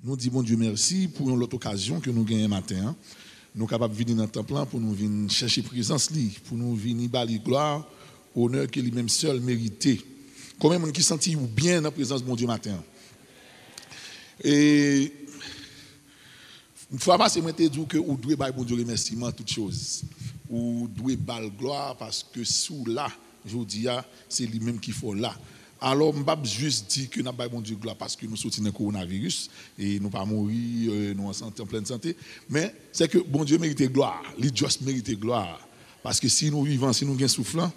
Nous disons bon Dieu merci pour l'autre occasion que nous gagnons matin. Hein. Nous sommes capables de venir dans le temple pour nous venir chercher présence, pour nous venir balayer gloire, honneur que lui-même seul mérité. Combien de gens qui sentent bien dans la présence de mon Dieu matin? Et une fois passé, je te dis que vous devez bailler bon Dieu remerciement toutes choses. Vous devez bailler gloire parce que sous là, je vous dis, c'est lui-même qui faut là. Alors, je ne vais pas juste dire que nous avons bon Dieu gloire parce que nous sortons du coronavirus et nous ne pas mourir, nous sommes en pleine santé. Mais c'est que bon Dieu mérite gloire. Il juste mérite gloire. Parce que si nous vivons, si nous avons soufflant,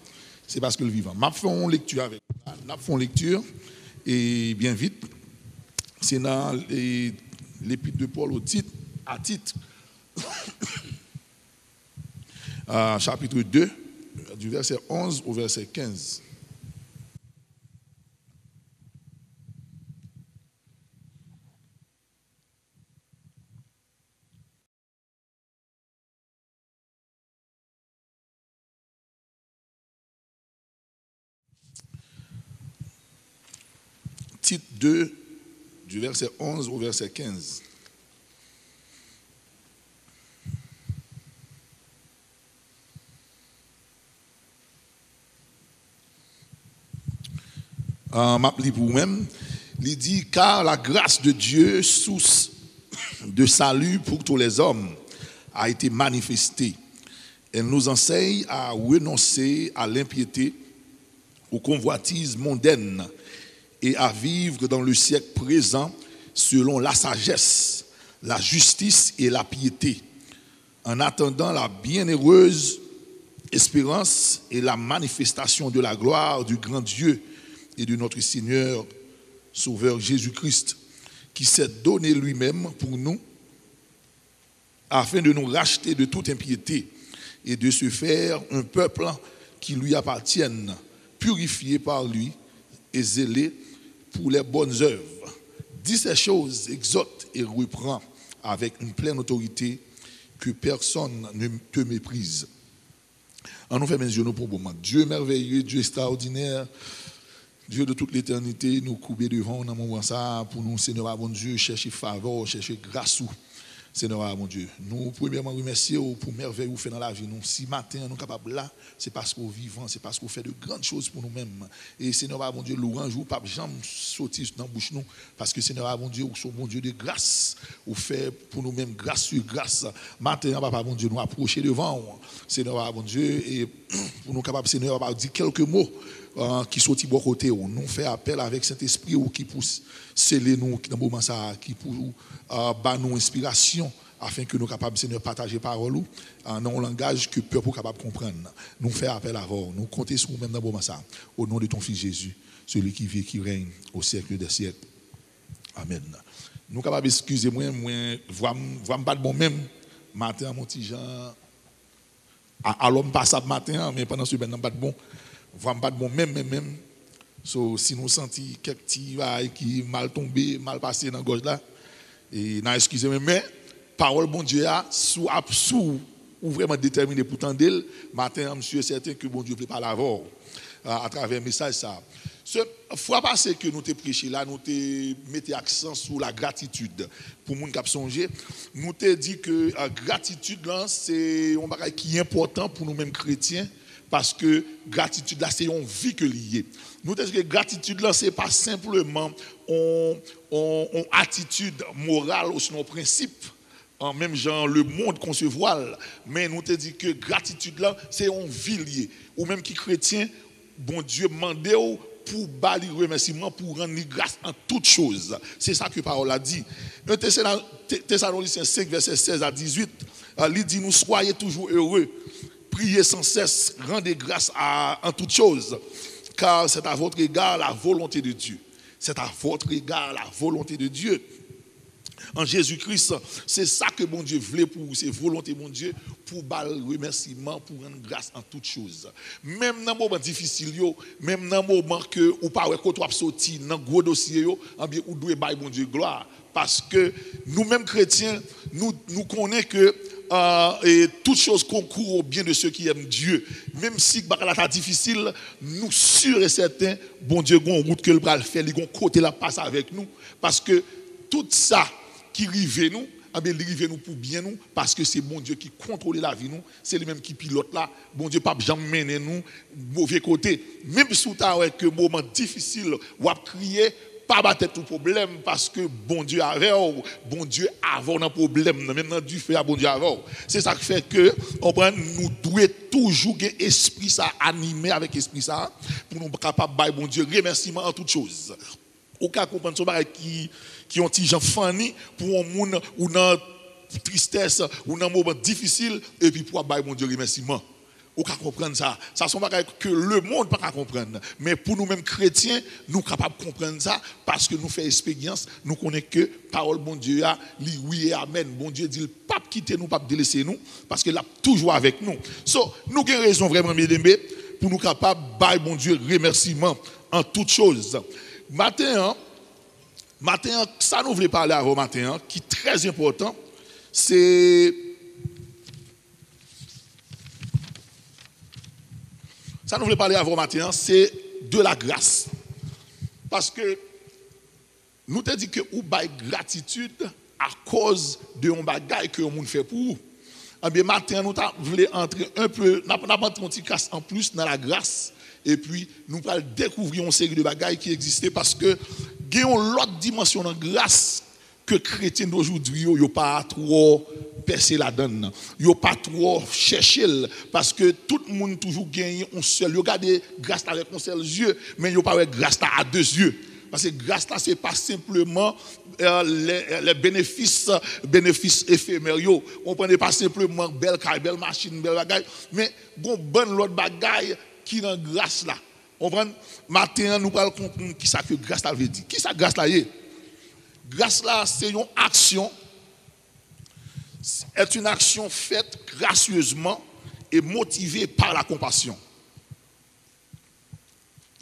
c'est parce que nous vivons. Je vais faire une lecture avec vous. Je vais faire une lecture et bien vite. C'est dans l'épître de Paul à titre, chapitre 2, du verset 11 au verset 15. Titre 2, du verset 11 au verset 15. M'appelez pour vous-même. Il dit, car la grâce de Dieu, source de salut pour tous les hommes, a été manifestée. Elle nous enseigne à renoncer à l'impiété, aux convoitises mondaines et à vivre dans le siècle présent selon la sagesse, la justice et la piété, en attendant la bienheureuse espérance et la manifestation de la gloire du grand Dieu et de notre Seigneur, Sauveur Jésus-Christ, qui s'est donné lui-même pour nous, afin de nous racheter de toute impiété et de se faire un peuple qui lui appartienne, purifié par lui et zélé pour les bonnes œuvres. Dis ces choses, exhorte et reprend avec une pleine autorité, que personne ne te méprise. En nous fait mes yeux pour bon moment. Dieu merveilleux, Dieu extraordinaire, Dieu de toute l'éternité, nous couper devant dans moment ça pour nous, Seigneur, bon Dieu, chercher faveur, chercher grâce. Seigneur, mon Dieu, nous premièrement remercier pour merveille que vous faites dans la vie. Nous, si matin nous sommes capables là, c'est parce que vous vivons, c'est parce que vous faites de grandes choses pour nous-mêmes. Et Seigneur, mon Dieu, louange, vous pas jamais sortir dans la bouche nous, parce que Seigneur, mon Dieu, vous êtes bon Dieu de grâce. Vous faites pour nous-mêmes grâce sur grâce. Matin, papa, mon Dieu, nous approcher devant, Seigneur, mon Dieu, et pour nous capables, Seigneur, dire quelques mots qui sont de bon côté. Nous fait appel avec cet esprit qui pousse sceller nous dans le moment ça, qui pour nous inspiration afin que nous soyons capables de partager parole dans un langage que le peuple est capable de comprendre. Nous faisons appel à vous. Nous comptons sur vous-même dans le moment ça. Au nom de ton Fils Jésus, celui qui vit et qui règne au siècle des siècles. Amen. Nous sommes capables, excusez-moi, je pas de bon même matin, mon petit Jean. À l'homme pas ça matin, mais pendant ce temps, je pas de bon. Je pas de bon même. So, si nous sentons quelques petits qui mal tombé, mal passé dans la gorge là, et non, excusez-moi, mais parole bon Dieu a sous ou vraiment déterminé pour tendre d'elle, matin, monsieur est certain que bon Dieu ne peut pas l'avoir à travers un message ça. Ce fois passé que nous t'ai prêché là, nous t'ai mis accent sur la gratitude. Pour les gens qui ont songé, nous t'ai dit que la gratitude là, c'est un bagage qui est important pour nous-mêmes chrétiens. Parce que gratitude là, c'est une vie que liée. Nous disons que gratitude là, c'est pas simplement une attitude morale ou sinon principe, en même genre le monde qu'on se voile, mais nous te dit que gratitude là, c'est une vie liée. Ou même qui chrétien, bon Dieu mande pour bâlir remerciement, pour rendre grâce en toutes choses. C'est ça que la parole a dit. Thessaloniciens 5, verset 16 à 18, il dit, nous soyez toujours heureux. Priez sans cesse, rendez grâce en toutes choses, car c'est à votre égard la volonté de Dieu. C'est à votre égard la volonté de Dieu. En Jésus-Christ, c'est ça que bon Dieu voulait pour vous, c'est volonté bon Dieu pour le remerciement, pour rendre grâce en toutes choses. Même dans les moments difficiles, même dans les moments que vous ne pouvez pas sortir dans le gros dossier, vous devez bailler bon Dieu gloire. Parce que nous-mêmes chrétiens, nous connaissons que et toutes choses concourent au bien de ceux qui aiment Dieu. Même si c'est difficile, nous sûrs et certains, bon Dieu, une route que le bras le fait, il y a un côté la passe avec nous. Parce que tout ça, qui rive nous, il rive nous pour bien nous, parce que c'est bon Dieu qui contrôle la vie nous, c'est lui-même qui pilote là, bon Dieu pas jamais mener nous mauvais côté. Même si tu as que moment difficile, ou à crier, pas battre tout problème, parce que bon Dieu avait, bon Dieu avant un problème, maintenant du fait à bon Dieu avant. C'est ça qui fait que nous devons toujours avoir esprit ça animé avec esprit ça, pour nous capable de bon Dieu remerciement en toutes choses. Aucun comprendre ce bagage qui ont gens fanny pour un monde ou dans tristesse ou dans un moment difficile et puis pour bailler mon Dieu remerciement. Aucun comprendre ça. Ça sont bagage que le monde pas comprendre. Mais pour nous mêmes chrétiens, nous capables de comprendre ça parce que nous faisons expérience, nous connaissons que parole bon Dieu a oui et amen. Bon Dieu dit pas quitter nous, pas délaisser nous parce qu'il est toujours avec nous. So, nous avons raison vraiment bien pour nous capables de bailler bon Dieu remerciement en toutes choses. Matin, ça nous voulons parler avant matin, qui est très important, c'est de la grâce. Parce que nous te dit que ou bail gratitude à cause de un bagage que le monde fait pour vous. Eh bien, matin, nous voulons entrer un peu, nous avons un petit casse en plus dans la grâce. Et puis, nous allons découvrir une série de bagailles qui existaient parce que il y a une autre dimension de grâce que les chrétiens d'aujourd'hui n'ont pas trop percé la donne. Ils n'ont pas trop cherché parce que tout le monde toujours gagne un seul. Ils regardent grâce avec un seul yeux, mais ils n'ont pas grâce à deux yeux. Parce que grâce ce n'est pas simplement les bénéfices éphémères. On ne prend pas simplement belle caille, belle machine, belle bagaille, mais bon l'autre bagaille qui dans grâce là. On prend matin nous parlons comprendre qui ça que grâce là veut dire. Qui ça grâce là est? Grâce là c'est une action faite gracieusement et motivée par la compassion.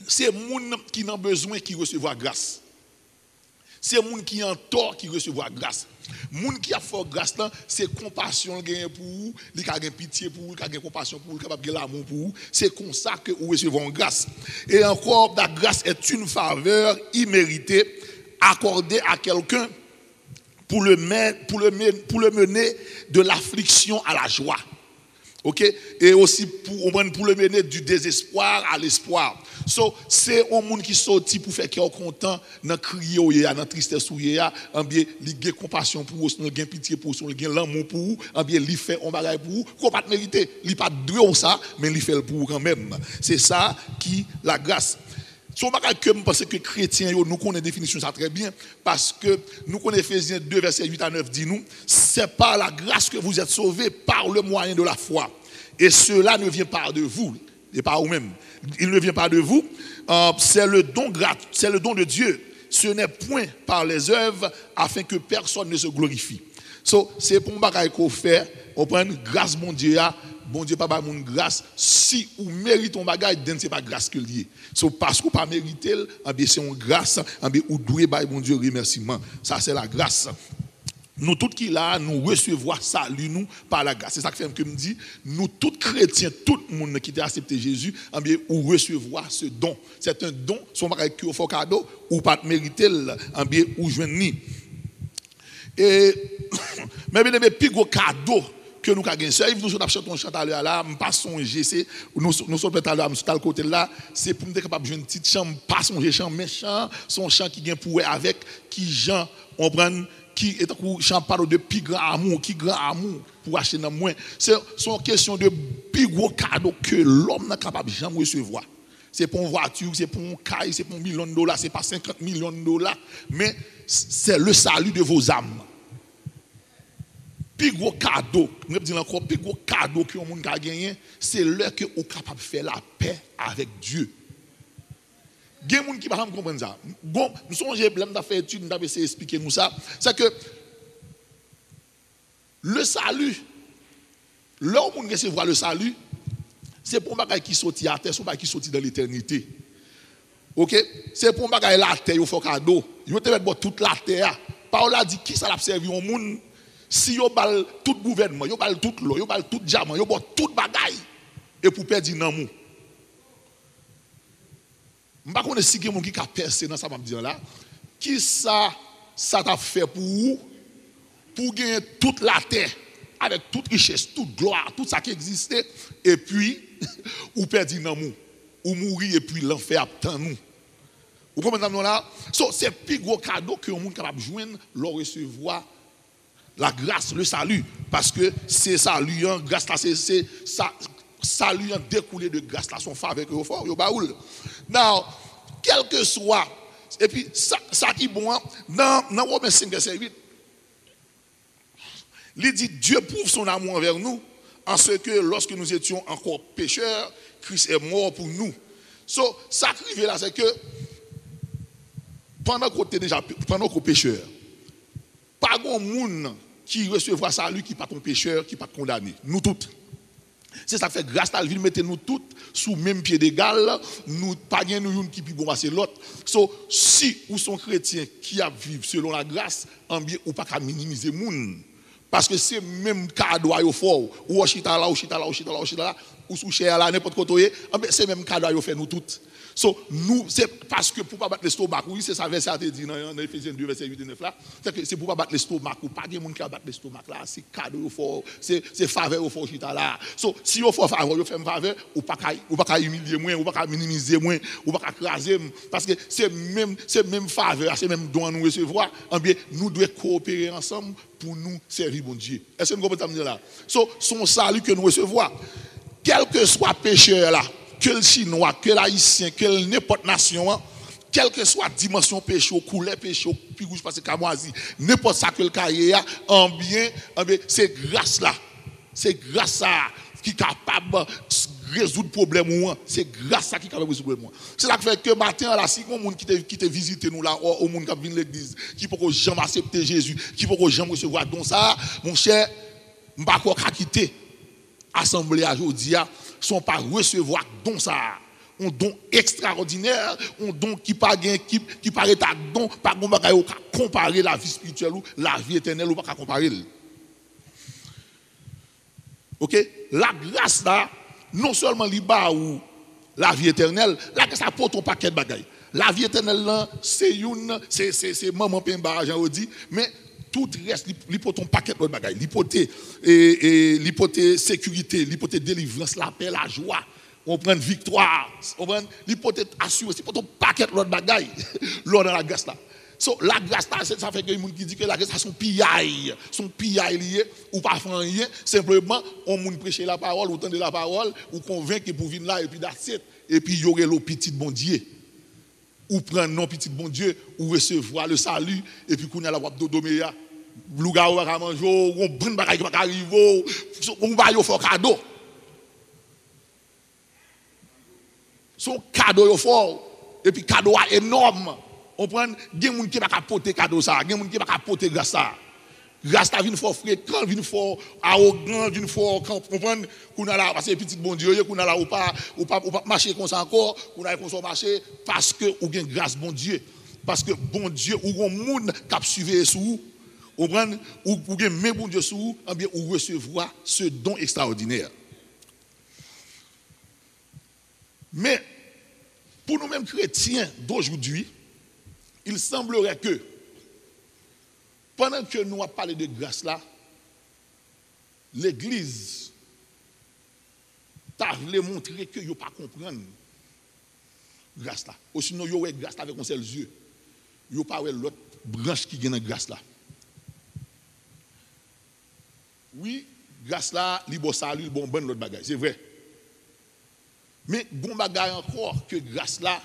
C'est moun qui n'a besoin qui recevoir grâce. C'est moun qui en tort qui recevoir grâce. Moun qui a fort grâce là, c'est compassion gagne pour vous, il a gagne pitié pour vous, il a gagne compassion pour vous, capable de l'amour pour vous. C'est comme ça que vous recevez grâce. Et encore la grâce est une faveur imméritée accordée à quelqu'un pour le mener de l'affliction à la joie. OK? Et aussi pour le mener du désespoir à l'espoir. So, c'est un monde qui sorti pour faire qu'il est content, dans crier, dans tristesse, en bien, il a compassion pour vous, il a pitié pour vous, il a l'amour pour vous, en bien, il fait un bagage pour vous, qu'on pas mériter, il pas de ça, mais il fait pour vous quand même. C'est ça qui la grâce. Son bagage que je pense que les chrétiens, nous connaissons la définition ça très bien, parce que nous connaissons Ephésiens 2, verset 8 à 9, dit nous, c'est par la grâce que vous êtes sauvés par le moyen de la foi. Et cela ne vient pas de vous, et pas vous-même. Il ne vient pas de vous, c'est le don de Dieu. Ce n'est point par les œuvres afin que personne ne se glorifie. So, c'est pour bagage qu'on fait, on prend grâce mon Dieu, pas mon grâce. Si vous méritez un bagage, ce n'est pas grâce que lié. So, parce que vous pas mérité, c'est une grâce, vous devez mon Dieu remerciement. Ça c'est la grâce. Nous tous qui là, nous recevons salut nous par la grâce. C'est ça que fait que me dit, nous tous chrétiens, tout le monde qui a accepté Jésus, ou recevoir ce don. C'est un don, son bagage qui offre cadeau, ou pas mériter, ou joindre. Et mais bien plus gros cadeau que nous avons gagné. Nous avons chanté un chant à l'heure là, pas songer, c'est nous sommes peut-être à l'heure, nous sommes à côté là, c'est pour nous être capable de jouer une petite chambre, pas songer chant méchant, son chant qui vient pour avec qui Jean on prend qui est un chant parle de plus grand amour, qui grand amour pour acheter dans moins. C'est une question de plus gros cadeau que l'homme n'est capable de jamais recevoir. C'est pour une voiture, c'est pour un caille, c'est pour $1 million, c'est pas $50 millions, mais c'est le salut de vos âmes. Plus gros cadeau, je dis encore, plus gros cadeau que le monde a gagné, c'est là que vous êtes capable de faire la paix avec Dieu. Il y a des gens qui ne peuvent pas comprendre ça. Bon, nous sommes fait étude, nous avons essayé d'expliquer nous ça. C'est que le salut, là où on recevoir le salut, c'est pour un bagage qui sortit à terre, c'est pour un bagage qui sortit dans l'éternité. OK? C'est pour un bagage la terre, il faut cadeau. Il faut mettre toute la terre. Paul a dit qui ça l'a servi au monde si yo bal tout gouvernement, yo bal tout l'eau, yo bal tout diamant, yo bal tout bagage et pour perdre nan mou. Je ne sais pas si quelqu'un qui a percé dans ça, là. Qui ça t'a fait pour vous pour gagner toute la terre, avec toute richesse, toute gloire, tout ça qui existait, et puis, ou perdre dans nous, ou mourir, et puis l'enfer attend nous. Vous comprenez là? C'est le plus gros cadeau que le monde est capable de joindre, leur recevoir la grâce, le salut. Parce que c'est salut, grâce là, c'est salut découlé de grâce là, son faveur que vous faites, vous baoul. Now, quel que soit, et puis ça qui est bon, dans Romains 5, verset 8, il dit Dieu prouve son amour envers nous, en ce que lorsque nous étions encore pécheurs, Christ est mort pour nous. Ça qui arrive là, c'est que pendant qu'on était déjà pécheur, pas grand monde qui recevra salut qui pas ton pécheur, qui pas condamné. Nous tous. C'est ça qui fait grâce à la vie, mettez nous tous sous le même pied d'égal, nous pas nous qui puis bon passer l'autre. Si ou sont chrétiens qui a vivre selon la grâce, en bien ou pas qu'à minimiser moun. Parce que c'est même cadeau à fort, ou chita là, ou chita là, ou chita là, ou chita là, ou sous cher là, n'importe côté, c'est même cadeau à faire nous tous. Nous, c'est parce que pour ne pas battre l'estomac, oui, c'est ça verset a dit dans Ephésiens 2, verset 8 et 9 là, c'est pour ne pas battre l'estomac, ou pas de monde qui a battre l'estomac là, c'est cadeau fort, c'est faveur au fort chita là. Si vous faites faveur, vous faites faveur, ou pas humilier moins, ou pas minimiser moins, ou pas craser, parce que c'est même faveur, c'est même don à nous recevoir, bien nous devons coopérer ensemble pour nous servir bon Dieu. Est-ce que vous comprenez ça là? Son salut que nous recevons, quel que soit pécheur là, que le chinois, que l'haïtien, que n'importe nation, quelle que soit dimension péché, couleur péché, puis rouge parce que camoisi, n'importe ça que le cahier a, en bien, c'est grâce là. C'est grâce à qui est capable de résoudre le problème. C'est grâce à qui est capable de résoudre le problème. C'est là que fait que matin, là, si on monde qui te visite nous là, au monde qui vient de l'église, qui peut jamais accepter Jésus, qui peut jamais recevoir don ça, mon cher, je ne vais pas quitter l'assemblée aujourd'hui. Sont pas recevoir don ça, un don extraordinaire, un don qui paraît à don, pas comparer la vie spirituelle ou la vie éternelle ou pas comparer. OK, la grâce là non seulement liba ou la vie éternelle, la grâce apporte un paquet de bagailles. La vie éternelle là, c'est maman pemba Jean dit, mais tout reste l'hypothèse un paquet de bagailles, l'hypothèse sécurité, l'hypothèse délivrance, la paix, la joie, on prend victoire, on prend l'hypothèse assurance, l'hypothèse paquet de bagailles lors de la grâce là. La grâce là, ça fait que les gens qui disent que la grâce là son pillaille lié ou pas faire rien, simplement on moun prêcher la parole, ou tendre la parole, ou convaincre pour venir là et puis d'assiette et puis y aurait le petit bon Dieu. Ou prendre non petit bon Dieu, ou recevoir le salut, et puis qu'on a la wap dodoméa, louga ou à manger, ou on prend bagay qui va arriver, on va y faire cadeau. Son cadeau fort, et puis cadeau énorme. On prend des gens qui ne peuvent pas porter cadeau ça, des gens qui ne peuvent pas porter grâce ça. Grâce à vient fort fréquent, vient fort arrogant, vient fort comprendre qu'on a là parce que petit bon Dieu, qu'on a là ou pas marcher comme ça encore, qu'on a comme ça marcher parce que ou gain grâce bon Dieu. Parce que bon Dieu ou un monde qui suivre sous ou prendre ou gain mais bon Dieu sous, bien ou recevoir ce don extraordinaire. Mais pour nous mêmes chrétiens d'aujourd'hui, il semblerait que pendant que nous avons parlé de grâce là, l'Église t'a voulu montrer que vous ne pas comprendre grâce là. Ou sinon, vous avez grâce là avec un seul yeux. Vous n'avez pas l'autre branche qui vient dans grâce là. Oui, grâce là, il bon salut, il bon l'autre bagage, c'est vrai. Mais bon bagage encore que grâce là,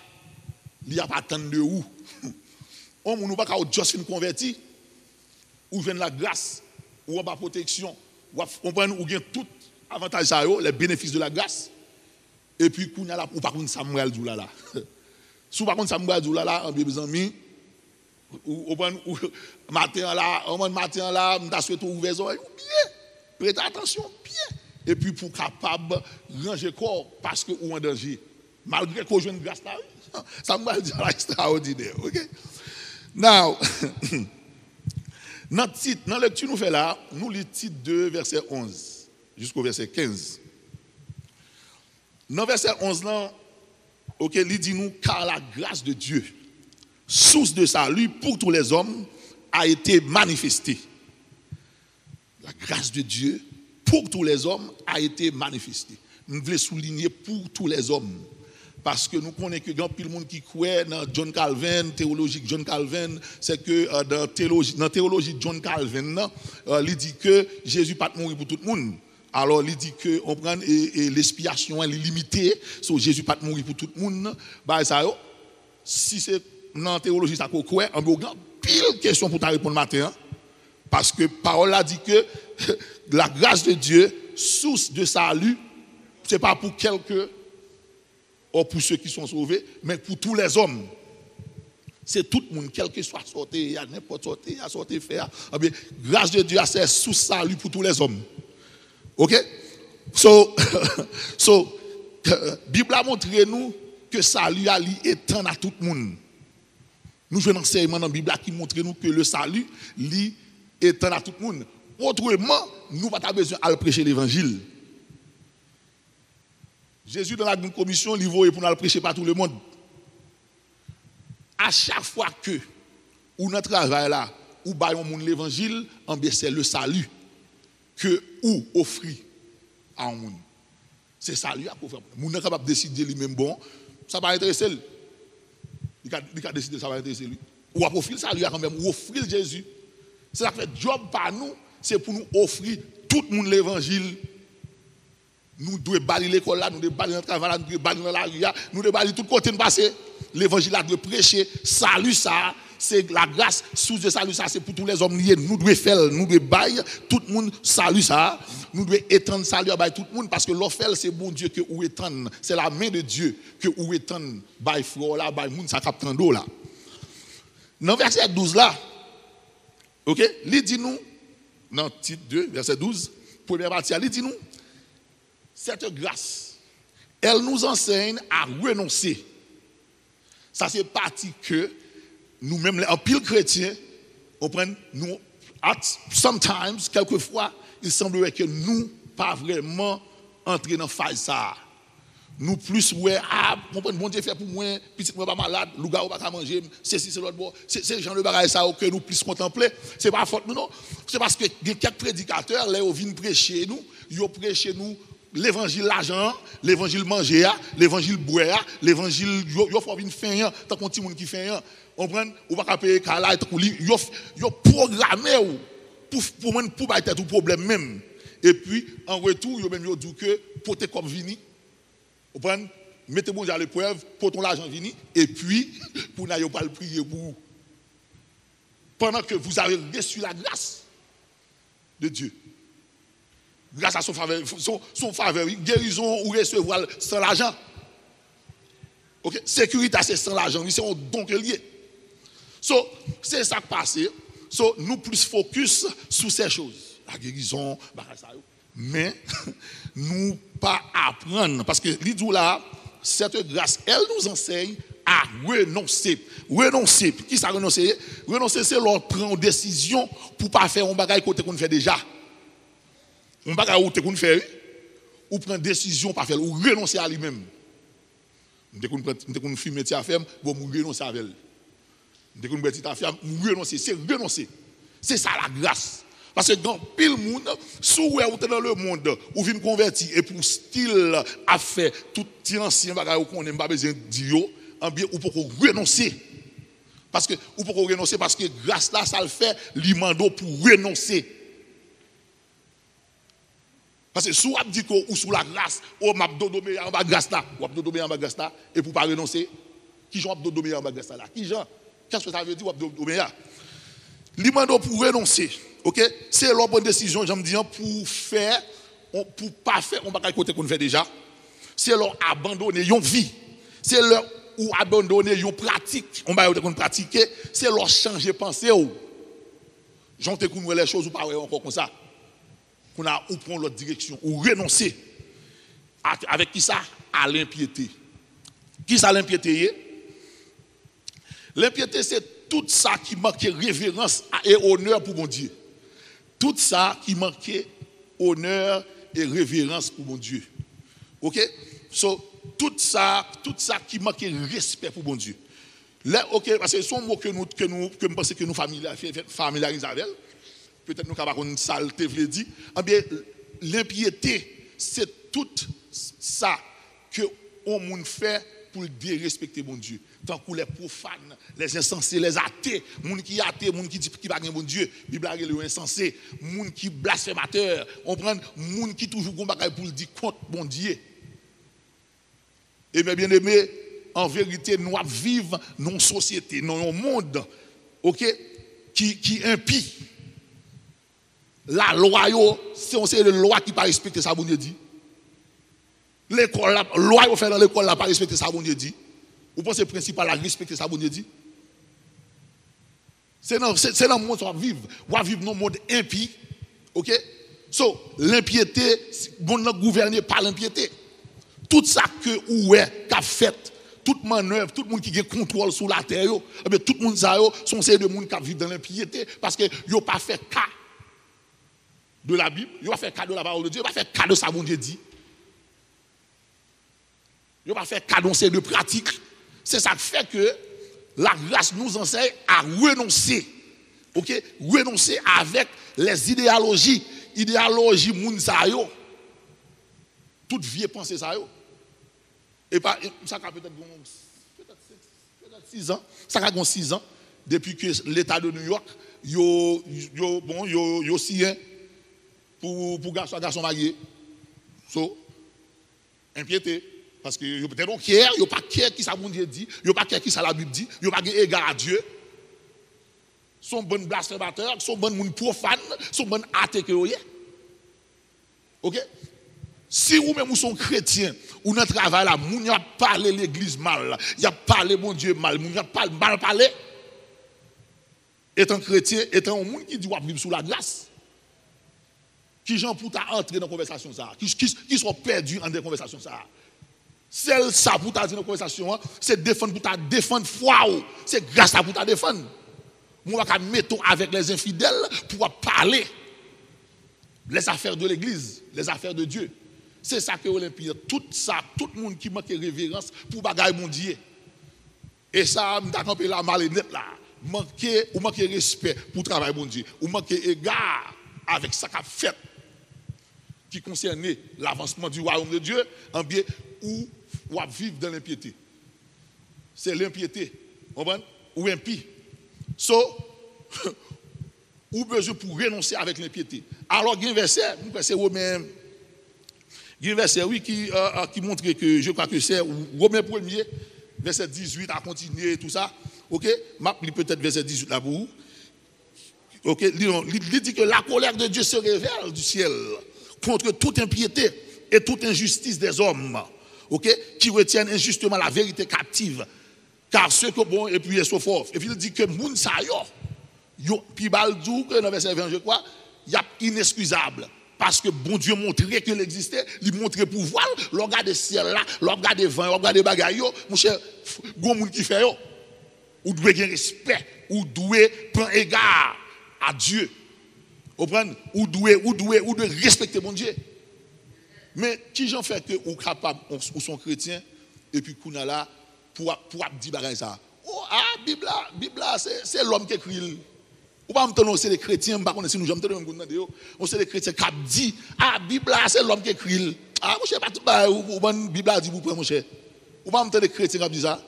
il n'y a pas tant de où. On ne va pas juste une converti. Ou vient la grâce, ou on a protection, ou gagne tout avantage, les bénéfices de la grâce. Et puis, ou par contre, Samuel Doulala. Si par contre, Samuel Doulala, en mes amis, ou matin là, on a souhaité ouvrir les oreilles, bien, prêtez attention, bien. Et puis, pour capable de ranger corps, parce que ou en danger. Malgré qu'on joue une grâce là, Samuel Doulala extraordinaire. OK? Now, dans la lecture nous fait là, nous lisons titre 2, verset 11 jusqu'au verset 15. Dans verset 11 là, OK, il dit nous car la grâce de Dieu, source de salut pour tous les hommes, a été manifestée la grâce de Dieu pour tous les hommes a été manifestée. Nous voulons souligner pour tous les hommes. Parce que nous connaissons que grand pile monde qui croit dans John Calvin, théologie John Calvin, c'est que dans la théologie John Calvin, il dit que Jésus pas mourir pour tout le monde. Alors il dit que on prend et l'expiation elle est limitée, so Jésus pas mourir pour tout le monde. Bah ça yo, si c'est dans la théologie ça qu'on croit, on a pile question pour ta répondre matin parce que parole a dit que la grâce de Dieu, source de salut, c'est pas pour quelques ou pour ceux qui sont sauvés, mais pour tous les hommes. C'est tout le monde, quel que soit sorti, il y a n'importe sorti, il y a sorti faire. Grâce de Dieu, c'est sous salut pour tous les hommes. Ok? So, Bible a montré nous que salut étend à tout le monde. Nous jouons un enseignement dans la Bible qui montre nous que le salut étend à tout le monde. Autrement, nous n'avons pas besoin de prêcher l'évangile. Jésus, dans la commission, il voyait pour nous prêcher par tout le monde. À chaque fois que, ou notre travail là, ou baillons l'évangile, c'est le salut que ou offrir à un monde. C'est salut à faire. Moun n'est capable de décider lui-même bon, ça va intéresser lui. Il a décidé ça va intéresser lui. Ou à offrir le salut quand même, ou offrir Jésus. C'est ça fait job par nous, c'est pour nous offrir tout le monde l'évangile. Nous devons balayer l'école là, nous devons balayer notre travail là, nous devons balayer dans la rue, nous devons balayer tout côté de passer. L'évangile là doit prêcher, salut ça, c'est la grâce, source de salut ça, c'est pour tous les hommes liés. Nous devons faire, nous devons balayer tout le monde, salut ça, nous devons étendre salut à tout le monde parce que l'offre c'est bon Dieu que ou étendre, c'est la main de Dieu que ou étendre, by frère là, by monde ça capte d'eau là. Dans verset 12 là, ok, il dit nous, dans titre 2, verset 12, première partie, il dit nous, cette grâce, elle nous enseigne à renoncer. Ça c'est parti que nous-mêmes, en pile chrétien, nous, sometimes, quelquefois, il semblerait que nous pas vraiment entrer dans phase ça. Nous plus ouais bon Dieu fait pour moi, petit moi pas malade, louga ou pas manger, c'est l'autre bon, c'est genre de bagaille ça que nous plus contempler. C'est pas faute nous non, c'est parce que quelques prédicateurs là ils viennent prêcher nous, ils prêchent nous l'évangile l'argent, l'évangile manger, l'évangile boire, l'évangile yo faut venir faire tant qu'on petit monde qui fait on prend ou pas payer cala yo programmé pour pas être tout problème même. Et puis en retour yo même yo dit que porter comme vini. Vous prenez, mettez bon à l'épreuve, pour ton l'argent vini, et puis, pour n'aller pas le prier pour vous. Pendant que vous avez reçu la grâce de Dieu. Grâce à son faveur, guérison ou recevoir sans l'argent. Okay? Sécurité, c'est sans l'argent, c'est un don que lié. So, c'est ça qui passe. So, nous plus focus sur ces choses. La guérison, mais nous pas apprendre parce que l'idou là cette grâce elle nous enseigne à renoncer. Renoncer, qui ça renoncer? Renoncer c'est leur prendre une décision pour pas faire un bagage côté qu'on fait déjà. Un bagage où qu'on fait ou prendre décision pas faire ou renoncer à lui-même. Dès qu'on fume à faire bon renoncer avec elle. Dès qu'on petit à faire renoncer, c'est renoncer. C'est ça la grâce. Parce que dans pile monde, sous où est dans le monde, ou vient convertir et pour style à faire tout ancien bagage qu'on n'aime pas besoin de dire, bien ou pour renoncer. Parce que ou pour renoncer parce que grâce là ça le fait l'imando pour renoncer. Parce que sous dit ou sous la grâce, ou m'a dodomé en bas grâce là, ou dodomé en bas grâce là et pour pas renoncer, qui j'ont dodomé en bas grâce là. Qui j'en qu'est-ce que ça veut dire ou dodomé là? L'imando pour renoncer. OK, c'est leur bonne décision, j'aime dire pour faire pour pas faire on va côté qu'on fait déjà. C'est leur abandonner une vie. C'est leur ou abandonner une pratique, on va qu'on pratiquer, c'est leur changer pensée ou. J'entends qu'on les choses ou pas encore comme ça. Qu'on a ou prendre l'autre direction ou renoncer. Avec qui ça? À l'impiété. Qui ça l'impiété? L'impiété c'est tout ça qui manque révérence et honneur pour mon Dieu. Tout ça qui manquait honneur et révérence pour mon Dieu. OK? So, tout ça qui manquait respect pour mon Dieu. Là, OK, parce que c'est un mot que nous pensons que nous familiarisons avec. peut-être nous avons une saleté, veut dire, eh bien, l'impiété, c'est tout ça que on monde fait pour dérespecter mon Dieu. Tant que les profanes, les insensés, les athées, les gens qui athées, les gens qui disent qu'il n'y a pas de bon Dieu, la Bible a les insensés, les gens qui blasphémateurs, on prend les gens qui toujours pour dire contre mon Dieu. Et bien aimé, en vérité, nous vivons dans une société, dans un monde, ok, qui impie. La loi, c'est une loi qui ne pas respecter ça, bon Dieu dit. L'école, la loi qu'on fait dans l'école, n'a pas respecté ça, bon Dieu dit. Vous pensez principal à respecter ça, bon Dieu dit. C'est dans le monde où on va vivre. On va vivre dans un monde impie. Ok? So, l'impiété, bon, nous gouverné par l'impiété. Tout ça que ou est qu'a fait, toute manœuvre, tout le monde qui a contrôle sur la terre, tout le monde sont ces deux monde qui vivent dans l'impiété parce que ils n'ont pas fait cas de la Bible, ils n'ont pas fait cas de la parole de Dieu, ils n'ont pas fait cas de ça, bon Dieu dit. Ils n'ont pas fait cas de ces deux pratiques. C'est ça qui fait que la grâce nous enseigne à renoncer. Ok? Renoncer avec les idéologies moun sa yo. Toute vieille pensée ça yo. Et pas ça a peut-être 6 ans, ça a 6 ans depuis que l'État de New York yo signé pour garçon marié. So impiété. Parce que vous peut-être care, vous pas care qui ça mon Dieu dit, vous pas care qui ça la Bible dit, vous pas égard à Dieu. Sont bonnes blasphémateurs, sont bonnes moun profanes, sont bonnes athées que vous êtes. OK? Si vous même vous sont chrétiens, ou dans travail là, moun y a parlé l'église mal, y a parlé mon Dieu mal, moun y a mal parlé. Étant chrétien, étant un monde qui doit vivre sous la glace. Qui gens pour entrer dans la conversation ça, qui sont perdus dans des conversations ça. Celle ça pour ta dire dans la conversation, c'est défendre pour ta défendre foi, c'est grâce à pour ta défendre. Moi va mettre avec les infidèles pour parler les affaires de l'église, les affaires de Dieu. C'est ça que l'Olympie, tout ça, tout le monde qui manque révérence pour bagaille mon Dieu. Et ça, m'ta campé la malhonnête là, manquer respect pour travail mon Dieu, ou manquer égard avec ça qu'a fait qui concernait l'avancement du royaume de Dieu, en bien ou vivre dans l'impiété. C'est l'impiété, ou impie. So, ou besoin pour renoncer avec l'impiété. Alors, il y a un verset, c'est Romain, il y a un verset, oui, qui montre que je crois que c'est Romain 1er, verset 18 à continuer, tout ça. Ok? Je lis peut-être verset 18 là pour vous. Ok? Il dit que la colère de Dieu se révèle du ciel contre toute impiété et toute injustice des hommes. Ok? Qui retiennent injustement la vérité captive. Car ceux que bon et puis ils sont forts. Et puis il dit que moun sa yo puis baldou que dans verset 20 je crois, il y a inexcusable parce que bon Dieu montrait qu'il existait, il montrait pouvoir, le regarder ciel là, le regarder vent, le regarder bagaille yo, mon cher, gon moun qui fait yo. Ou doit avoir respect, ou doit prendre égard à Dieu. Comprendre? Ou doit respecter mon Dieu. Mais qui j'en fait que ou capable ou sont chrétiens et puis qu'on a là pour dire bagaille ça. Oh Bible là c'est l'homme qui écrit. Ou pas me c'est les chrétiens, pas connaître si nous j'aime tellement demander on c'est les chrétiens qui dit Bible là c'est l'homme qui écrit. Mon cher pas tout ba ou Bible a dit vous prendre mon cher. Ou pas me les chrétiens qui dit ça.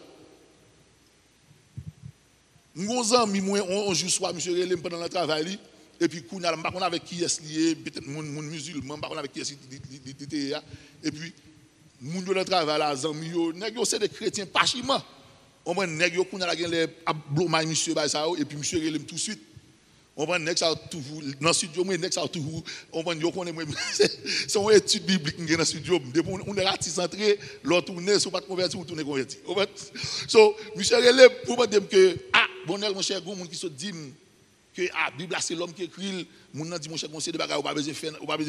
Nous amis moi on joue soir monsieur relé pendant le travail et puis qu'on a pas connait avec qui est lié peut-être mon musulman pas connait avec qui est et puis moun yo dans travail là zami yo nèg yo c'est des chrétiens pas chiment on prend nèg yo qu'on a la les ablomay monsieur ba ça et puis monsieur relé tout de suite on prend nèg ça toujours dans studio moi nèg ça toujours on prend yo connait moi c'est une étude biblique dans le studio on est artiste centré l'autre tourner sur pas converti ou tourner converti so monsieur relé pour dire que bonheur mon cher gon monde qui se dit que Bible c'est l'homme qui écrit moun nan dit mon cher conseil de bagarre ou pas besoin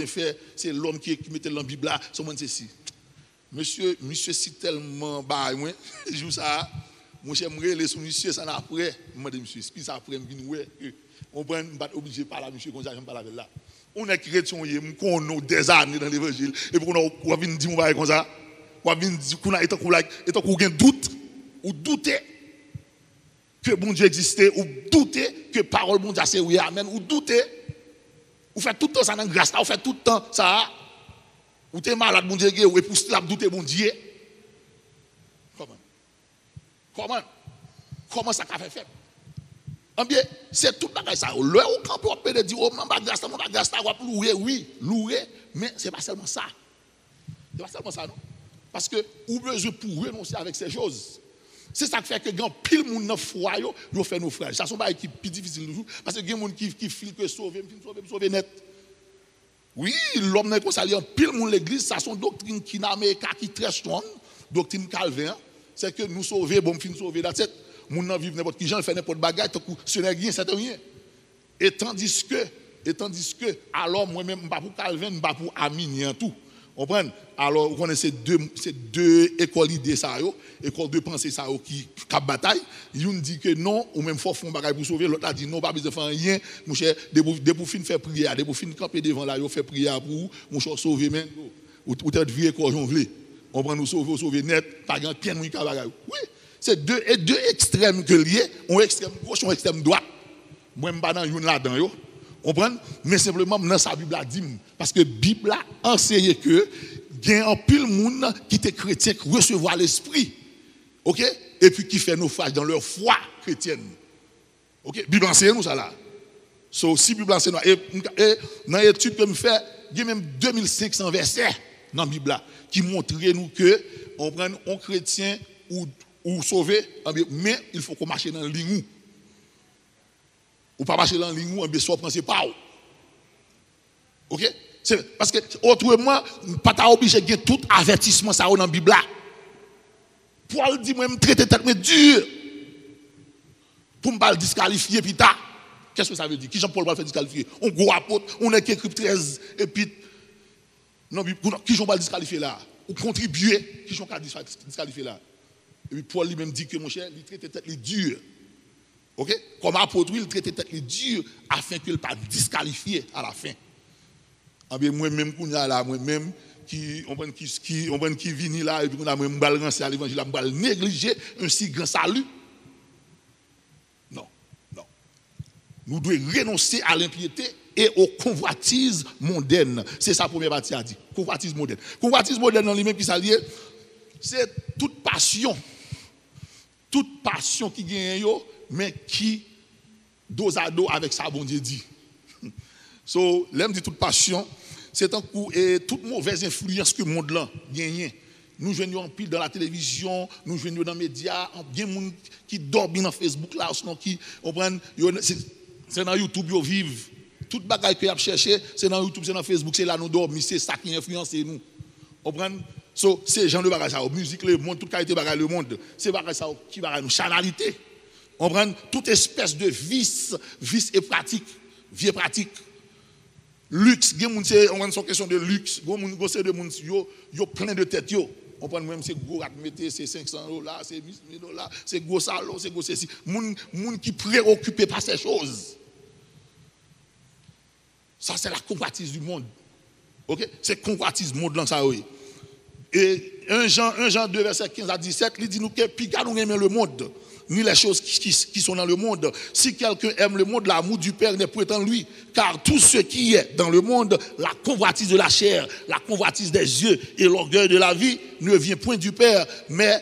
faire c'est l'homme qui mettait dans Bible là son monde ceci monsieur si tellement bas moi joue ça mon cher me relé sur monsieur ça après me dit monsieur qui ça après me vinn ouais on prend pas obligé parler monsieur comme ça j'aime parler là on est chrétien on connaît des années dans l'évangile et puis on vient dire on va comme ça on vient dire qu'on a étant qu'on gain doute ou douter que bon Dieu existait ou douter que parole bon Dieu c'est oui amen ou douter Vous faites tout le temps ça dans la grâce, vous faites tout le temps ça. Vous êtes malade, mon Dieu, ou pour cela, vous doutez, mon Dieu. Comment ça a fait? Eh bien, c'est tout le bagage ça. Le camp peut dire, oh, mon bagage, oui, louer, mais ce n'est pas seulement ça. Ce n'est pas seulement ça, non? Parce que vous avez besoin pour renoncer avec ces choses. C'est ça qui fait que quand pile de monde dans le foie, vous faites nos frères. Ça, c'est un qui est plus difficile toujours. Parce que il y a des gens qui filent que sauver net. Oui, l'homme n'est pas sali en pile de l'église. Ça, c'est une doctrine qui est très strong. Doctrine Calvin. C'est que nous sauver, bon, nous sauver la tête. Nous n'en vivons n'importe qui, j'en fais n'importe bagarre, ce n'est rien, c'est rien. Et tandis que, alors moi-même, je ne suis pas pour Calvin, je ne suis pas pour Arminien, tout. Vous comprenez? Alors, vous connaissez ces deux écoles d'idées, école de pensée qui cap bataille. L'une dit que non, ou même faut faire un bagage pour sauver, l'autre a dit non, pas besoin de faire rien. Mon cher, dès pour finir faire prière, dès pour finir camper devant là, vous fait prière pour vous, mon cher sauver même. Ou peut-être vie quoi j'en veux. On prend nous sauver net, pas grand pied nous bagage. Oui, c'est deux extrêmes que liés, un extrême gauche, un extrême droite. Moi je ne suis pas dans une là-dedans yo. Comprendre? Mais simplement dans sa Bible a dit parce que Bible a enseigné que il y a un pile monde qui est chrétien qui recevoir l'esprit. OK? Et puis qui fait naufrage dans leur foi chrétienne. OK? Bible enseigne nous ça là. So si Bible enseigne et dans l'étude que me fait, il y a même 2500 versets dans la Bible là qui montrent nous que on prend un chrétien ou sauvé, mais il faut qu'on marche dans la ligne. Ou pas marcher dans la ligne, mais soit penser pas. OK? Parce que autrement, pas obligé de tout avertissement ça dans la Bible là. Paul dit moi me traiter tête mais dur. Pour me pas disqualifier puis ta. Qu'est-ce que ça veut dire? Qui Jean-Paul va faire disqualifier? On gros apôtre, on est qui écrit 13 épîtres. Non, qui Jean pas disqualifier là? Ou contribuer, qui Jean pas disqualifier là? Et puis Paul lui-même dit que mon cher, il traite tête les durs. OK? Comme apôtre, il traite tête les durs afin qu'il ne pas disqualifié à la fin. Moi-même, moi-même, qui vient là, et puis on a même balancé à l'évangile, on va négliger un si grand salut. Non. Nous devons renoncer à l'impiété et aux convoitises mondaines. C'est ça la première partie a dit. Convoitise mondaine. Convoitise mondaine dans lui-même qui s'allie, c'est toute passion qui gagne, mais qui dos à dos avec ça, bon Dieu dit. So, l'aime dit toute passion, c'est un coup et toute mauvaise influence que le monde là gagne. Nous jouons en pile dans la télévision, nous jouons dans les médias, il y a des gens qui dorment dans Facebook là, sinon qui c'est dans YouTube ils vivent. Toute bagaille que y a cherché, c'est dans YouTube, c'est dans Facebook, c'est là nous dormons, c'est ça qui influence nous. Comprendre? So, c'est genre de bagage ça, musique le monde, toute qualité bagage le monde, c'est bagage ça qui va nous chanalité. On prend toute espèce de vice et pratique, vie pratique. Luxe, on prend une question de luxe, c'est de monde yo plein de tête yo. On prend même c'est gros mettez c'est $500, c'est $1000, c'est gros salon, c'est gros ceci. Moun qui préoccupé par ces choses. Ça c'est la convoitise du monde. OK? C'est convoitise du monde là ça oui. Et 1 Jean 2 verset 15 à 17, il dit nous que piga nous aimer le monde, ni les choses qui sont dans le monde. Si quelqu'un aime le monde, l'amour du Père n'est point en lui, car tout ce qui est dans le monde, la convoitise de la chair, la convoitise des yeux et l'orgueil de la vie ne vient point du Père, mais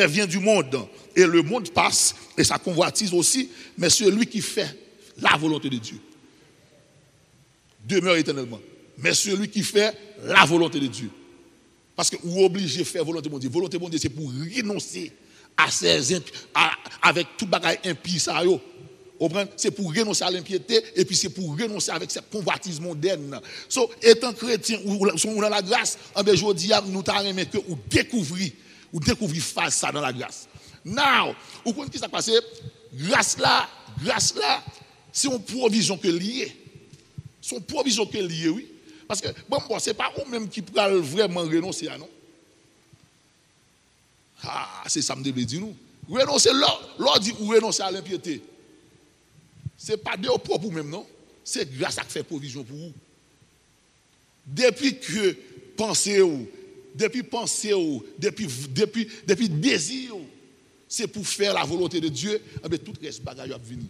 vient du monde. Et le monde passe et sa convoitise aussi, mais celui qui fait la volonté de Dieu demeure éternellement. Mais celui qui fait la volonté de Dieu. Parce que vous êtes obligé de faire volonté de Dieu. Volonté de Dieu, c'est pour renoncer à avec tout bagage impie. C'est pour renoncer à l'impiété et puis c'est pour renoncer avec cette convoitise mondaine. So, étant chrétien ou dans la grâce, je dis nous t'arrêtons que vous découvrez face ça dans la grâce. Now, vous comprenez ce qui s'est passé? Grâce là, c'est une provision que liée. C'est une provision que liée, oui. Parce que, ce n'est pas vous-même qui pourrez vraiment renoncer à nous. Ah, c'est ça que je veux dire nous. Renoncer, l'on dit ou renoncer à l'impiété. Ce n'est pas de vous propre vous-même, non. C'est grâce à fait provision pour vous. Depuis désir, c'est pour faire la volonté de Dieu, tout reste bagage à venir.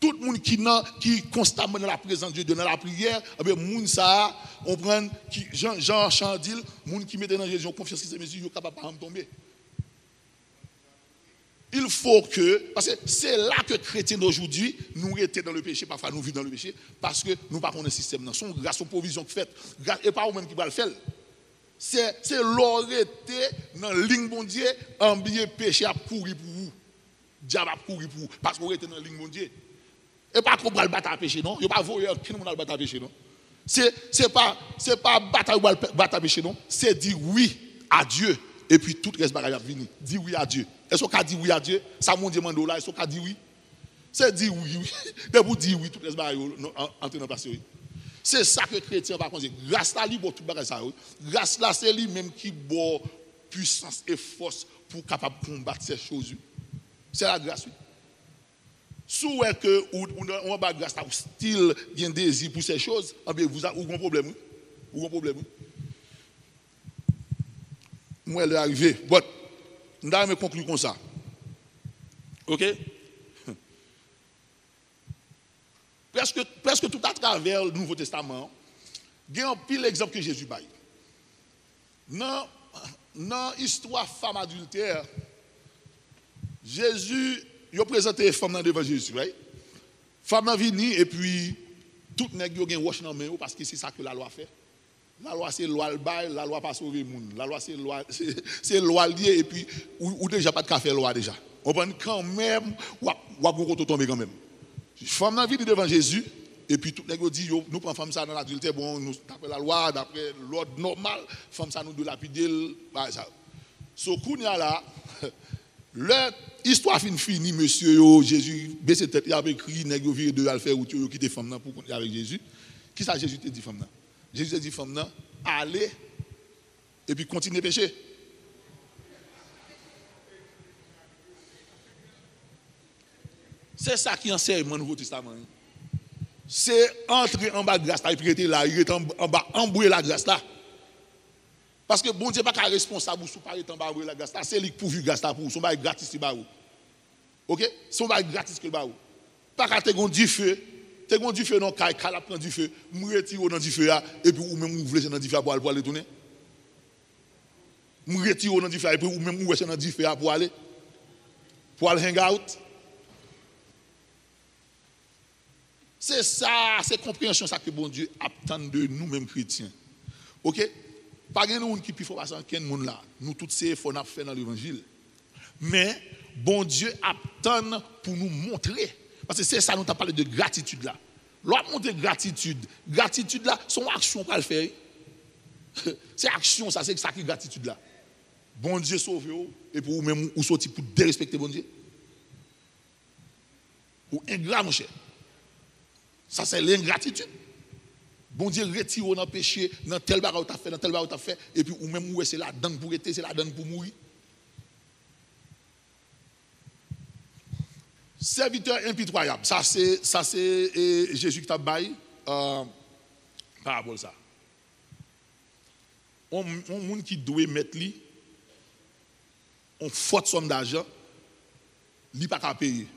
Tout le monde qui est constamment dans la présence de Dieu, dans la prière, moun ça, on prend Jean Chandil, moun qui met dans Jésus en confiance, c'est mesure, il est capable de tomber. Il faut que, parce que c'est là que les chrétiens d'aujourd'hui, nous étions dans le péché, parfois nous vivons dans le péché, parce que nous ne connaissons pas le système. C'est grâce aux provisions que faites, et pas vous-même qui va le faire. C'est l'autorité dans la ligne bon Dieu, en bien péché à courir pour vous. Diable a courir pour vous, parce que vous êtes dans la ligne bon Dieu. Et pas qu'on va le battre à péché, non? Il n'y a pas voyeur qui nous va le battre à péché, non? C'est pas battre à péché, non? C'est dire oui à Dieu. Et puis tout reste bagage à venir. Dire oui à Dieu. Est-ce qu'on a dit oui à Dieu? Ça mon Dieu mande là, est-ce qu'on a dit oui? C'est dire oui, oui. Mais pour dire oui, tout reste bagage entre dans place. C'est ça que les chrétiens va penser. Grâce à lui, tout bagage ça. Grâce là, c'est lui même qui boit puissance et force pour capable combattre ces choses. C'est la grâce, oui. Si vous avez que on va grâce à style, il y a un désir pour ces choses, vous avez un problème. Vous avez un problème. Moi, elle est arrivée. Bon, nous allons conclure comme ça. OK? Presque tout à travers le Nouveau Testament, il y a un pile exemple que Jésus baille. Dans l'histoire femme adultère, Jésus, il a présenté les femmes devant Jésus. Right? Femme est venue et puis, tout le monde a un wash dans la main parce que c'est ça que la loi fait. La loi, c'est loi le bail, la loi pas sauver le monde. La loi, c'est loi liée et puis, ou déjà pas de café loi déjà. On prend quand même, ou à tomber quand même. Femme est venue devant Jésus et puis tout le monde dit, nous prenons femme ça dans l'adultère, bon, d'après la loi, d'après l'ordre normal, femme ça nous de lapider. So, kounya là, l'histoire finie, monsieur, Jésus, baisse tête, il avait écrit, nèg yo viré de al faire route, yo quitter femme là pour continuer avec Jésus. Qui ça Jésus te dit femme là? Jésus a dit femme là, allez et puis continuez à pécher. C'est ça qui enseigne dans le Nouveau Testament. C'est entrer en bas de grâce là, et puis être là, il est en bas, embrouiller la grâce là. Parce que bon Dieu n'est pas responsable pour pas être en bas de la grâce là, c'est lui qui pourvu grâce là pour vous, son bail gratis qui ba ou. OK? Son bail gratis que ba ou. Pas qu'à te gon du feu, te gon du feu non caille, la prend du feu, me retire dans du feu là et puis ou même vous voulez dans du feu pour aller tourner. Me retire dans du feu et puis ou même vous dans du feu pour aller hang out. C'est ça, c'est compréhension ça que bon Dieu attend de nous-mêmes chrétiens. OK? Pas de monde qui peut faire passer aucun monde là. Nous tous ces efforts n'a fait dans l'évangile. Mais bon Dieu attend pour nous montrer parce que c'est ça nous t'a parlé de gratitude là. L'autre montrer gratitude là, son action pour le faire. C'est action ça, c'est ça qui est gratitude là. Bon Dieu sauve vous et pour vous même ou sortir pour dérespecter bon Dieu. Ou ingrat mon cher. Ça, c'est l'ingratitude. Bon Dieu retire dans le péché, dans tel bagarre tu as fait, dans tel bagarre tu as fait, et puis ou même c'est la donne pour être, c'est la donne pour mourir. Serviteur impitoyable. Ça, c'est Jésus qui t'a baillé. Parabole ça. On monde qui doit mettre lui, on forte somme d'argent, lui pas qu'à payer.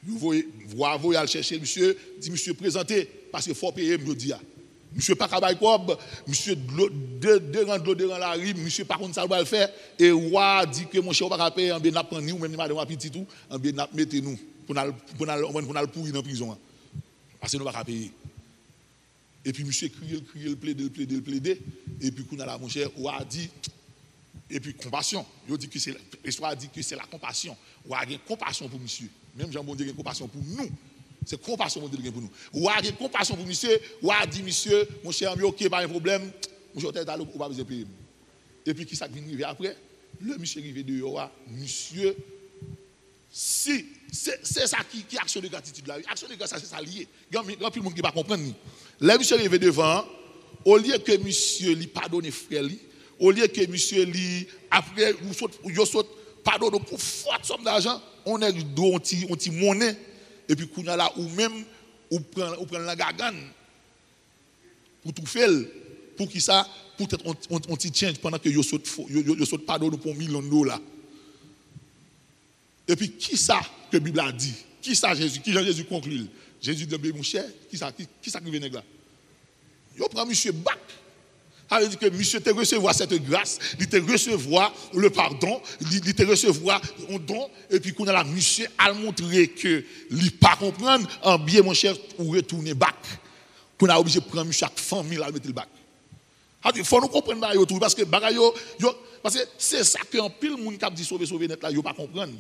Vous voyez aller chercher monsieur, dit monsieur présentez parce qu'il faut payer me dit. Monsieur pas capable quoi, monsieur deux rangs de l'eau dans la rue, monsieur pas contre ça va le faire et roi dit que mon cher pas payer en bien n'a prendre ou même madame petit tout, en bien n'a mettez nous pour nous pourrir dans prison parce que nous pas payer. Et puis monsieur crier plaider et puis qu'on a là mon cher roi dit et puis compassion, il dit que c'est l'histoire dit que c'est la compassion. Roi a compassion pour monsieur. Même Jean bon Dieu a compassion pour nous. C'est compassion bon Dieu pour nous. Ou a compassion pour monsieur, ou a dit monsieur, mon cher, OK, pas un problème, mon cher tête allô, on va besoin payer. Et puis qui ça vient arriver après? Le monsieur arrivé dehors, monsieur si c'est ça qui action de gratitude là. Action de grâce c'est ça lié. Grand plus monde qui va comprendre. Le monsieur arrivé devant, au lieu que monsieur lui pardonne frère lui, au lieu que monsieur lui après vous saute pardonne pour forte somme d'argent, on est on ti monnaie et puis qu'on a là ou même ou prend la gagane pour tout faire pour qui ça peut-être on ti change pendant que yo saute pardonne pour $1 million. Et puis qui ça que la Bible a dit? Qui ça Jésus? Qui Jésus conclut? Jésus dit, mon cher, qui ça qui vient là? Il prend monsieur bac. Ça veut dire que monsieur te recevoir cette grâce, il te recevoir le pardon, il te recevoir un don, et puis qu'on a la monsieur à montrer que il pas comprendre, en bien mon cher, pour retourner bac. Qu'on a obligé de prendre chaque famille à mettre le bac. Il faut nous comprendre parce que c'est ça que en pile monde qui a dit sauver net là, yo pas comprendre.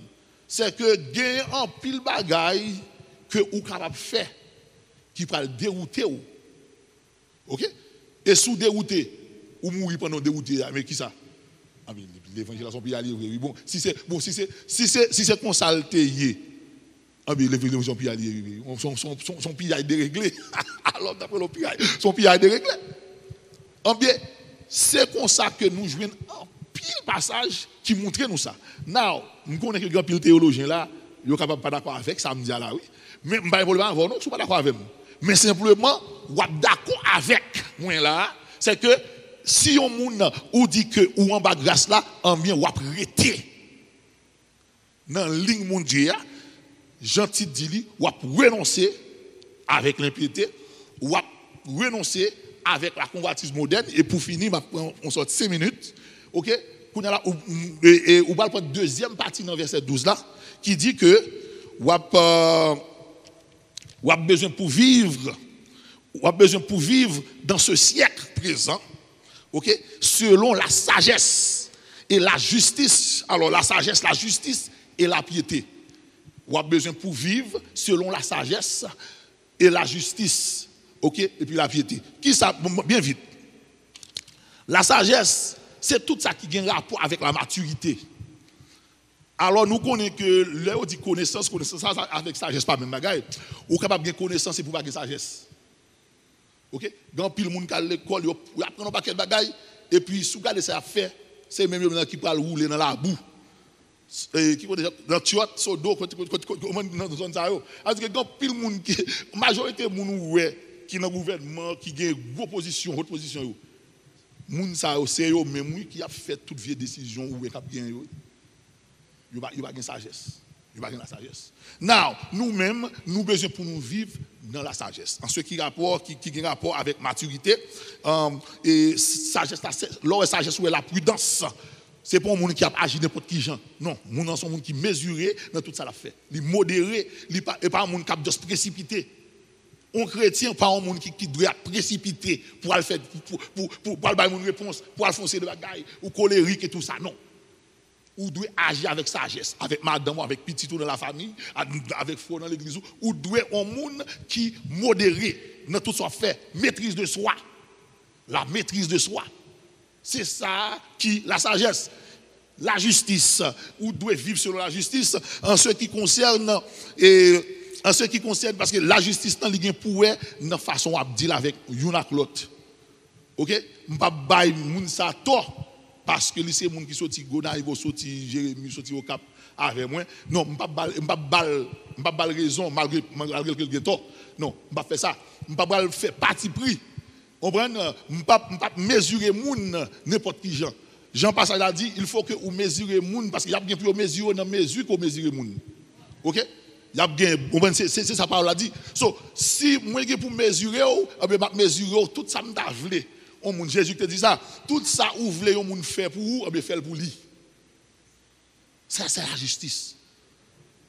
C'est que gagne en pile bagaille que ou capable faire qui va le dérouter ou. OK? Et sous dérouté ou mourir pendant dérouté mais qui ça? Ah mais l'évangélisation peut y aller bon si c'est consalté ah mais l'évangélisation peut y aller son pillage déréglé alors d'après le pillage son pillage déréglé. Ah bien c'est comme ça que nous jouons un pile passage qui montre nous ça. Now, nous connaissons que grand pile théologien là, yo capable pas d'accord avec ça me dit là oui. Mais pas problème avant non, je suis pas d'accord avec moi. Mais simplement ou d'accord avec moi là, c'est que si on moun ou dit que ou en bas grâce là, en bien ou arrêter. Dans ligne mondiale, gentil dit ou renoncer avec l'impiété, ou renoncer avec la convoitise moderne et pour finir on sort 5 minutes. OK? Ou va prendre deuxième partie dans verset 12 là qui dit que ou a besoin pour vivre dans ce siècle présent, OK, selon la sagesse et la justice. Alors la sagesse, la justice et la piété. Ou a besoin pour vivre selon la sagesse et la justice, OK, et puis la piété. Qui ça bien vite. La sagesse, c'est tout ça qui a un rapport avec la maturité. Alors nous connaissons que là on dit connaissance avec sagesse pas même bagaille. Ou capable de connaissance et pour pas de sagesse. OK? Grand pile monde qui à l'école, il apprend pas quel bagaille et puis sous garder ça fait, c'est même eux qui parle rouler dans la boue. Et qui connaît dans tuyau sodo dans zone ça yo. Parce que grand pile monde qui majorité monde qui dans gouvernement qui gagne gros position, haute position yo. Moun ça c'est eux même qui a fait toute vieille décision ou cap gagne yo. Il va gagner sagesse. Il va gagner la sagesse. Now, nous-mêmes, nous besoin pour nous vivre dans la sagesse. En ce qui a rapport avec maturité, et sagesse, l'or sagesse ou la prudence. C'est pas un monde qui a agi n'importe qui gens. Non, moun sont un monde qui mesuré dans tout ça l'a fait. Il modéré, et pas un monde qui a de se précipiter. Un chrétien pas un monde qui doit précipiter pour aller faire pour aller une réponse, pour aller foncer de bagaille ou colérique et tout ça. Non. Ou doit agir avec sagesse, avec madame, avec petit tout dans la famille, avec foi dans l'église, ou doit un monde qui modéré dans tout ce fait, maîtrise de soi. La maîtrise de soi. C'est ça qui la sagesse. La justice, ou doit vivre selon la justice en ce qui concerne parce que la justice dans li pour dans façon à dire avec yon ak l'autre. OK? M'pa bay moun sa tort. Parce que c'est les gens qui sont Gona, ils sont Jérémie, sont au Cap avec moi. Non, je ne pas pas raison malgré quelques temps. Non, je ne pas faire ça. Je ne pas faire parti pris. Je ne pas mesurer moun n'importe qui gens. Jean Passage a dit il faut que vous mesurez moun parce qu'il y a bien plus mesurer dans mesure qu'on mesurer moun. OK? Il y a bien c'est ça parole a dit. So si moi pour mesurer je mesurer tout ça m'ta vle. Jésus te dit ça, tout ça ou voulez on faire pour vous, on fait pour lui. Ça c'est la justice.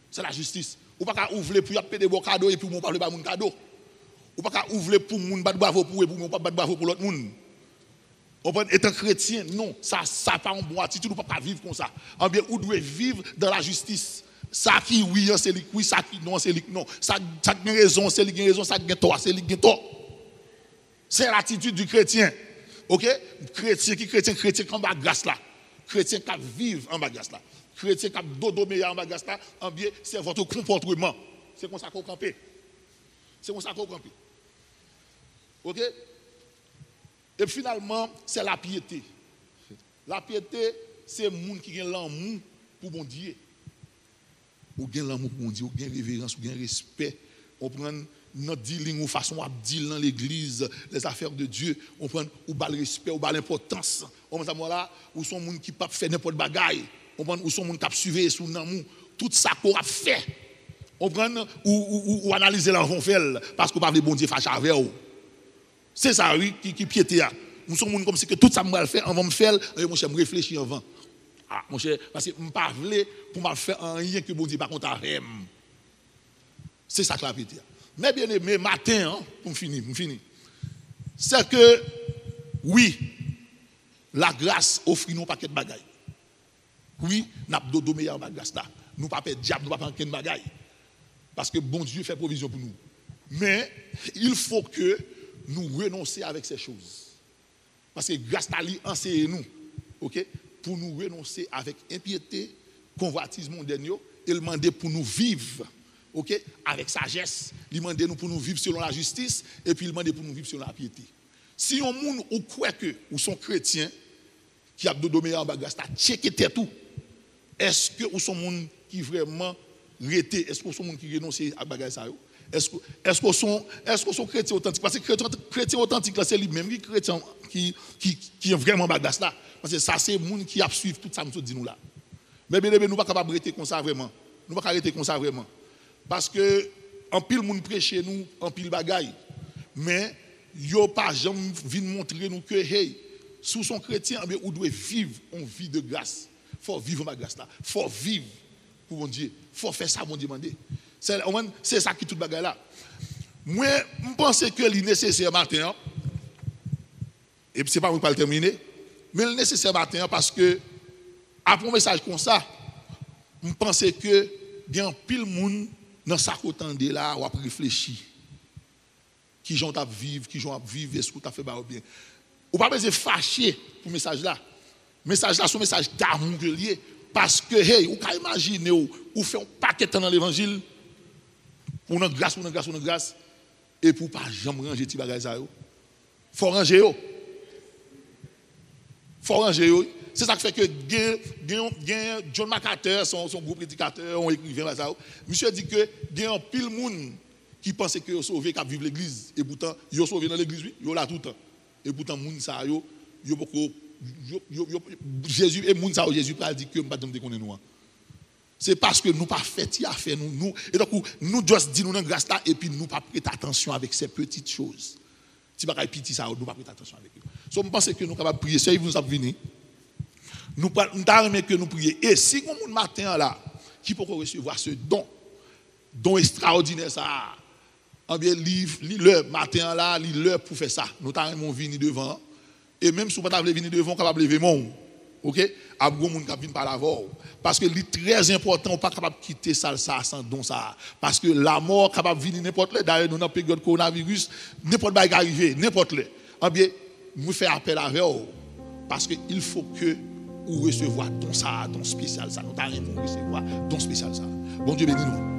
C'est la justice. Ou pas ouvrir pour payer des beaux cadeaux et puis on parle pas mon cadeau. Ou pas ouvrir pour moun battre bravo pour on pas battre bravo pour l'autre monde. On peut être chrétien, non, ça pas une bonne attitude, ou pas vivre comme ça. En bien ou doit vivre dans la justice. Ça qui oui, c'est lui oui, ça qui non, c'est lui non. Ça a raison, c'est lui qui a raison, ça qui a tort, c'est lui qui a tort. C'est l'attitude du chrétien. OK? Chrétien en bas grâce là. Chrétien qui vivent en bas grâce là. Chrétien qui dodo meilleur en bas grâce là, en bien c'est votre comportement. C'est comme ça qu'on campe. C'est comme ça qu'on campe. OK? Et finalement, c'est la piété. La piété, c'est monde qui a l'amour pour bon Dieu. Ou gain l'amour pour bon Dieu, ou gain révérence, ou gain respect. On prend notre dealing ou façon à dealer dans l'église, les affaires de Dieu, on prend ou bas le respect, ou bas l'importance. On prend là ou sont monde qui pas faire n'importe bagaille. On prend ou sont monde qui suivre sous l'amour. Tout ça qu'on a fait. On prend ou analyser l'enfant fait parce qu'on parle de bon Dieu fâche avec vous. C'est ça oui qui piété là. Nous sommes comme si que tout ça me va faire, on va me faire et mon cher me réfléchir avant. Ah mon cher parce que me pas vle pour m'a faire rien que bon Dieu par contre avec. C'est ça que la piété. Mais bien aimé matin hein, pour finir. C'est que oui, la grâce offre nous paquet de bagailles. Oui, n'a pas de meilleur grâce là. Nous pas perdre diable, nous pas prendre bagaille. Parce que bon Dieu fait provision pour nous. Mais il faut que nous renoncions avec ces choses. Parce que grâce à lui enseigne nous, OK, pour nous renoncer avec impiété, convoitise mondaine et le demander pour nous vivre, OK, avec sagesse, il demande nous pour nous vivre selon la justice et puis il demande pour nous vivre selon la piété. Si on monde ou croit que ou sont chrétiens qui a de meilleur en grâce, checker tout. Est-ce que ou sont monde qui vraiment rété, est-ce que sont monde qui renonce à bagage ça yo? Est-ce que sont chrétiens authentiques parce que chrétien authentique c'est lui-même qui chrétien qui est vraiment bagage là parce que ça c'est monde qui a suivre tout ça me dit nous là. Mais bien nous pas capable arrêter comme ça vraiment. Nous pas arrêter comme ça vraiment. Parce que en pile monde prêcher nous en pile bagaille. Mais yo pas jamais vinn montrer nous que hey, sous son chrétien mais on doit vivre une vie de grâce. Faut vivre ma grâce là. Faut vivre pour mon Dieu. Faut faire ça mon Dieu demandé. C'est ça qui tout bagaille là. Moi, je pense que c'est nécessaire matin. Et c'est pas moi qui vais le terminer, mais le nécessaire matin parce que après un message comme ça, je pense que il y a pile de monde dans sa côte là ou a réfléchi. Qui j'ont à vivre, est-ce que tu as fait bien. Ou pas besoin fâcher pour message là. Message là, c'est un message d'amour lié. Parce que, hey, vous pouvez imaginer, vous faites un paquet dans l'évangile, pour une grâce, et pour ne pas jamais ranger les bagages. Il faut ranger. C'est ça qui fait que John MacArthur, son groupe prédicateur, un écrivain, monsieur dit que il y a un pile de monde qui pense que vous sauvé, qui vivent l'église, et pourtant, vous sauvé dans l'église, vous là tout le temps. Et pourtant, moun ça Jésus et moun ça Jésus pas dit que pas de connaître nous. C'est parce que nous pas fait y a fait nous et donc nous juste dit nous dans grâce là et puis nous pas prêter attention avec ces petites choses. Si bagaille petit ça nous pas prêter attention avec eux. So je pense que nous capable prier, si vous avez venir. Nous t'aimer que nous prier et si on moun matin là qui peut recevoir ce don extraordinaire ça. En bien le matin là, l'heure pour faire ça. Nous t'aimer venir devant. Et même si vous ne pouvez pas venir devant, capable de lever mon. OK? Abgo moun k'ap vinn par la voix. Parce que c'est très important, on pas capable de quitter ça sans don ça. Parce que la mort capable de venir n'importe là. D'ailleurs, nous dans la période coronavirus, n'importe quoi arriver, n'importe là. En bien, nous faire appel à vous. Parce qu'il faut que vous recevoir don ça, don spécial ça. Nous t'arrêtons recevoir don spécial ça. Bon Dieu bénis nous.